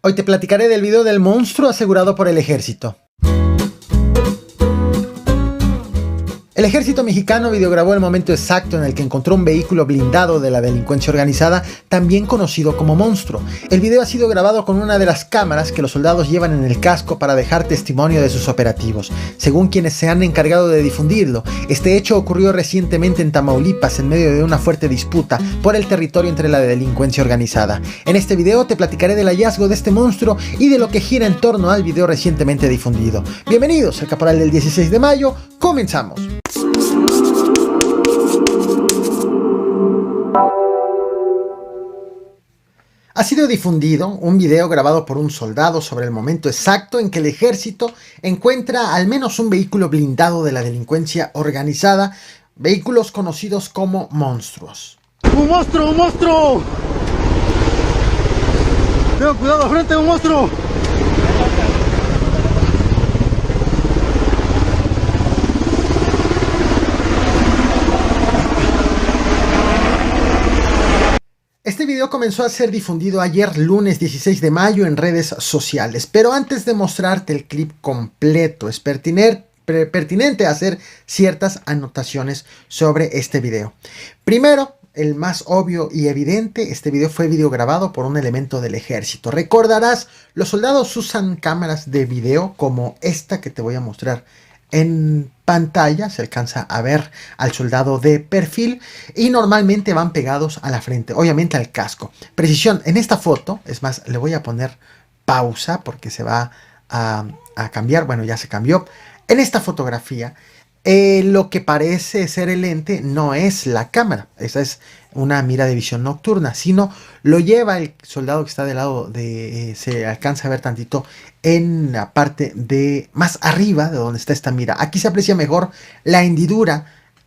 Hoy te platicaré del video del monstruo asegurado por el ejército. El ejército mexicano videograbó el momento exacto en el que encontró un vehículo blindado de la delincuencia organizada, también conocido como monstruo. El video ha sido grabado con una de las cámaras que los soldados llevan en el casco para dejar testimonio de sus operativos. Según quienes se han encargado de difundirlo, este hecho ocurrió recientemente en Tamaulipas en medio de una fuerte disputa por el territorio entre la delincuencia organizada. En este video te platicaré del hallazgo de este monstruo y de lo que gira en torno al video recientemente difundido. Bienvenidos al Caporal del 16 de mayo, comenzamos. Ha sido difundido un video grabado por un soldado sobre el momento exacto en que el ejército encuentra al menos un vehículo blindado de la delincuencia organizada, vehículos conocidos como monstruos. ¡Un monstruo! ¡Un monstruo! ¡Tengo cuidado, frente, un monstruo! Este video comenzó a ser difundido ayer lunes 16 de mayo en redes sociales, pero antes de mostrarte el clip completo es pertinente hacer ciertas anotaciones sobre este video. Primero, el más obvio y evidente, este video fue videograbado por un elemento del ejército. Recordarás, los soldados usan cámaras de video como esta que te voy a mostrar en pantalla. Se alcanza a ver al soldado de perfil y normalmente van pegados a la frente, obviamente al casco. Precisión, en esta foto, es más, le voy a poner pausa porque se va a cambiar. Bueno, ya se cambió. En esta fotografía, lo que parece ser el lente no es la cámara. Esa es una mira de visión nocturna, sino lo lleva el soldado que está del lado de... se alcanza a ver tantito en la parte de más arriba de donde está esta mira. Aquí se aprecia mejor la hendidura.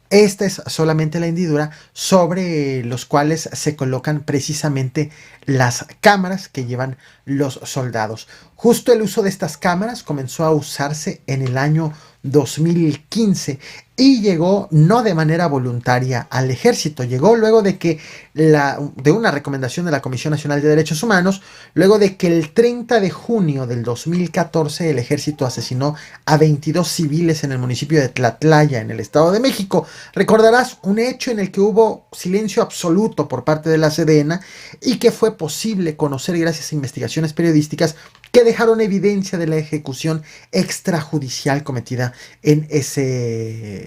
Esta es solamente la hendidura sobre los cuales se colocan precisamente las cámaras que llevan los soldados. Justo el uso de estas cámaras comenzó a usarse en el año 2015 y llegó no de manera voluntaria al ejército. Llegó luego de que de una recomendación de la Comisión Nacional de Derechos Humanos, luego de que el 30 de junio del 2014 el ejército asesinó a 22 civiles en el municipio de Tlatlaya, en el Estado de México. Recordarás un hecho en el que hubo silencio absoluto por parte de la Sedena y que fue posible conocer gracias a investigaciones periodísticas que dejaron evidencia de la ejecución extrajudicial cometida en ese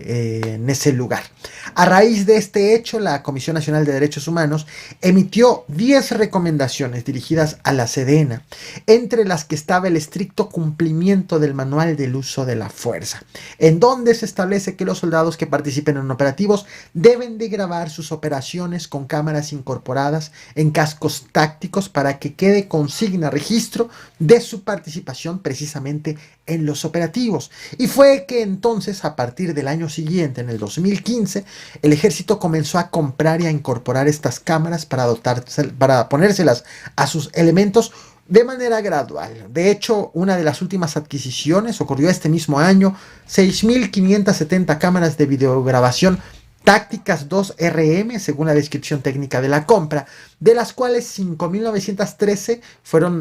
lugar. A raíz de este hecho, la Comisión Nacional de Derechos Humanos emitió 10 recomendaciones dirigidas a la Sedena, entre las que estaba el estricto cumplimiento del manual del uso de la fuerza, en donde se establece que los soldados que participen en operativos deben de grabar sus operaciones con cámaras incorporadas en cascos tácticos para que quede consigna registro de su participación precisamente en los operativos. Y fue que entonces, a partir del año siguiente, en el 2015, el ejército comenzó a comprar y a incorporar estas cámaras para ponérselas a sus elementos de manera gradual. De hecho, una de las últimas adquisiciones ocurrió este mismo año: 6.570 cámaras de videograbación tácticas 2RM, según la descripción técnica de la compra, de las cuales 5.913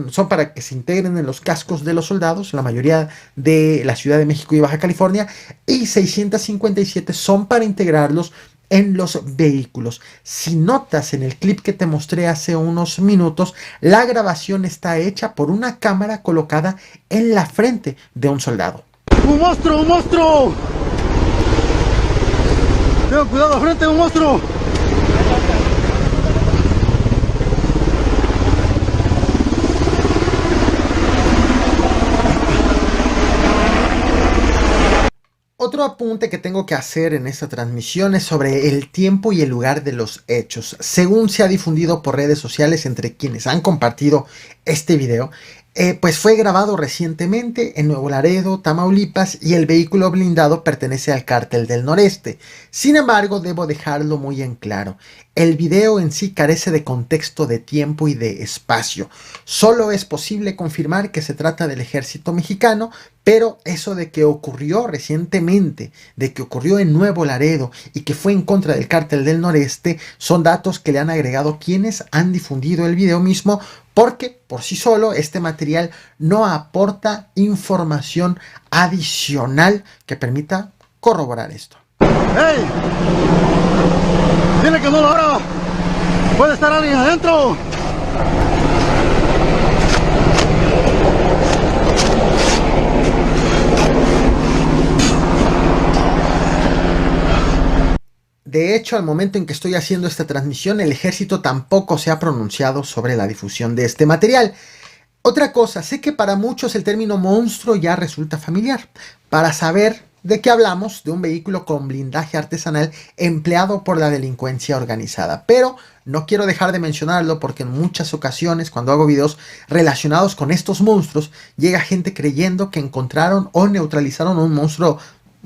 son para que se integren en los cascos de los soldados, la mayoría de la Ciudad de México y Baja California, y 657 son para integrarlos en los vehículos. Si notas en el clip que te mostré hace unos minutos, la grabación está hecha por una cámara colocada en la frente de un soldado. ¡Un monstruo! ¡Un monstruo! ¡Tengo cuidado, frente, un monstruo! Otro apunte que tengo que hacer en esta transmisión es sobre el tiempo y el lugar de los hechos. Según se ha difundido por redes sociales entre quienes han compartido este video, pues fue grabado recientemente en Nuevo Laredo, Tamaulipas, y el vehículo blindado pertenece al Cártel del Noreste. Sin embargo, debo dejarlo muy en claro: el video en sí carece de contexto de tiempo y de espacio. Solo es posible confirmar que se trata del ejército mexicano, pero eso de que ocurrió recientemente, de que ocurrió en Nuevo Laredo y que fue en contra del Cártel del Noreste, son datos que le han agregado quienes han difundido el video mismo porque por sí solo este material no aporta información adicional que permita corroborar esto. ¡Hey! Dile que no lo abra. Puede estar alguien adentro. De hecho, al momento en que estoy haciendo esta transmisión, el ejército tampoco se ha pronunciado sobre la difusión de este material. Otra cosa, sé que para muchos el término monstruo ya resulta familiar. Para saber de qué hablamos, de un vehículo con blindaje artesanal empleado por la delincuencia organizada. Pero no quiero dejar de mencionarlo porque en muchas ocasiones, cuando hago videos relacionados con estos monstruos, llega gente creyendo que encontraron o neutralizaron un monstruo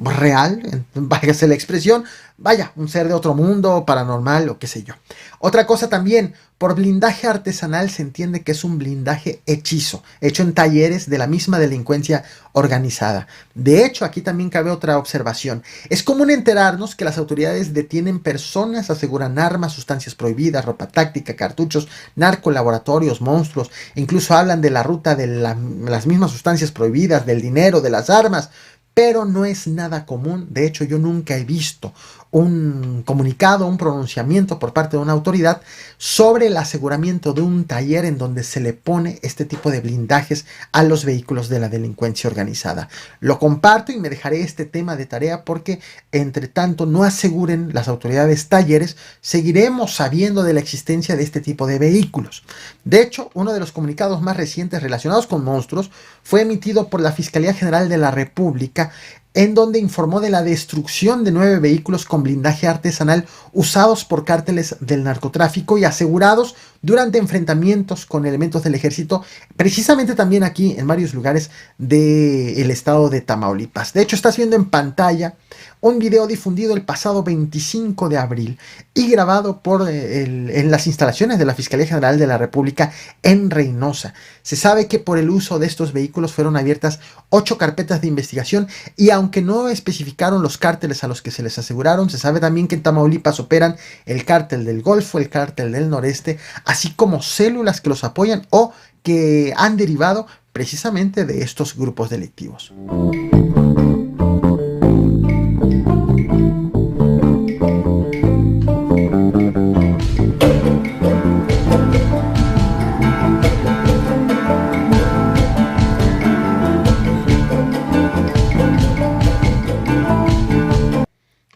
real, váyase la expresión, vaya, un ser de otro mundo, paranormal o qué sé yo. Otra cosa también, por blindaje artesanal se entiende que es un blindaje hechizo, hecho en talleres de la misma delincuencia organizada. De hecho, aquí también cabe otra observación. Es común enterarnos que las autoridades detienen personas, aseguran armas, sustancias prohibidas, ropa táctica, cartuchos, narcolaboratorios, monstruos, incluso hablan de la ruta de las mismas sustancias prohibidas, del dinero, de las armas. Pero no es nada común. De hecho, yo nunca he visto un comunicado, un pronunciamiento por parte de una autoridad sobre el aseguramiento de un taller en donde se le pone este tipo de blindajes a los vehículos de la delincuencia organizada. Lo comparto y me dejaré este tema de tarea porque, entre tanto, no aseguren las autoridades talleres, seguiremos sabiendo de la existencia de este tipo de vehículos. De hecho, uno de los comunicados más recientes relacionados con monstruos fue emitido por la Fiscalía General de la República, en donde informó de la destrucción de 9 vehículos con blindaje artesanal usados por cárteles del narcotráfico y asegurados durante enfrentamientos con elementos del ejército, precisamente también aquí en varios lugares del estado de Tamaulipas. De hecho, estás viendo en pantalla un video difundido el pasado 25 de abril y grabado en las instalaciones de la Fiscalía General de la República en Reynosa. Se sabe que por el uso de estos vehículos fueron abiertas 8 carpetas de investigación y aunque no especificaron los cárteles a los que se les aseguraron, se sabe también que en Tamaulipas operan el cártel del Golfo, el cártel del Noreste, así como células que los apoyan o que han derivado precisamente de estos grupos delictivos.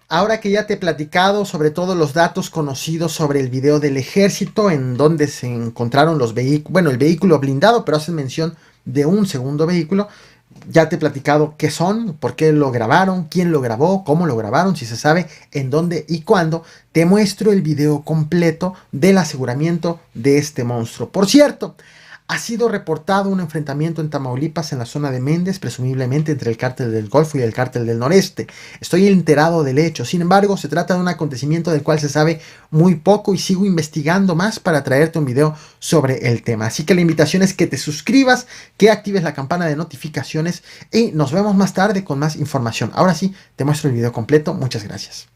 Ahora que ya te he platicado sobre todos los datos conocidos sobre el video del ejército, en donde se encontraron los vehículos, bueno, el vehículo blindado, pero hacen mención de un segundo vehículo, ya te he platicado qué son, por qué lo grabaron, quién lo grabó, cómo lo grabaron, si se sabe en dónde y cuándo, te muestro el video completo del aseguramiento de este monstruo. Por cierto, ha sido reportado un enfrentamiento en Tamaulipas en la zona de Méndez, presumiblemente entre el cártel del Golfo y el cártel del Noreste. Estoy enterado del hecho, sin embargo se trata de un acontecimiento del cual se sabe muy poco y sigo investigando más para traerte un video sobre el tema. Así que la invitación es que te suscribas, que actives la campana de notificaciones y nos vemos más tarde con más información. Ahora sí, te muestro el video completo. Muchas gracias.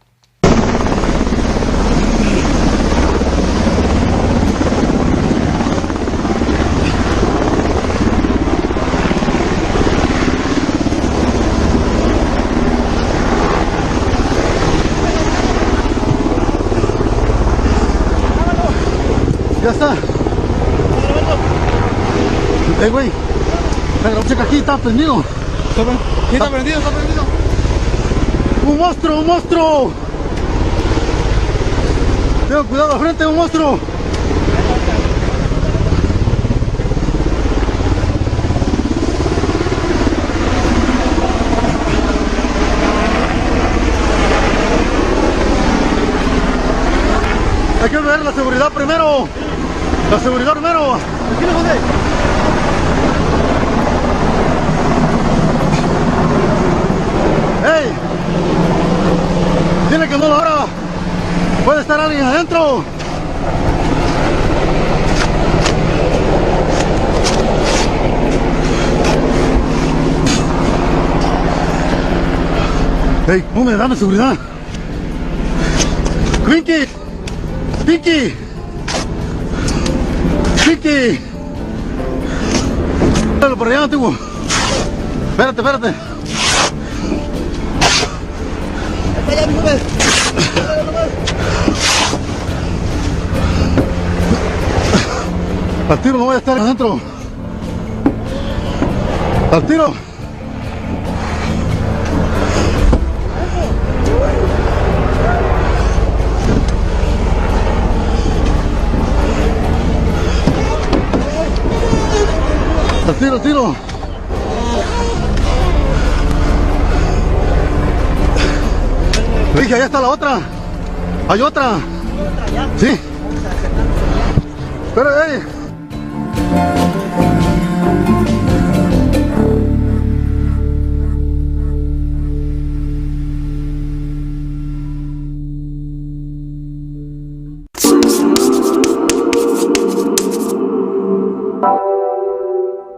Ya está. Güey. Pero checa aquí, está prendido. ¿Quién está prendido? ¿Está prendido? ¡Un monstruo! ¡Un monstruo! Tengan cuidado, al frente, un monstruo. Hay que ver la seguridad primero. La seguridad primero. Tranquilo, José. ¡Ey! Dile que no lo abra. Puede estar alguien adentro. ¡Ey! Hombre, dame seguridad. ¡Pinky! ¡Pinky! ¡Pinky! Espéralo por allá, antiguo. Espérate, espérate. Al tiro no voy a estar adentro. Al tiro. Al tiro, al tiro. Le dije, allá está la otra. Hay otra. Sí. Espera,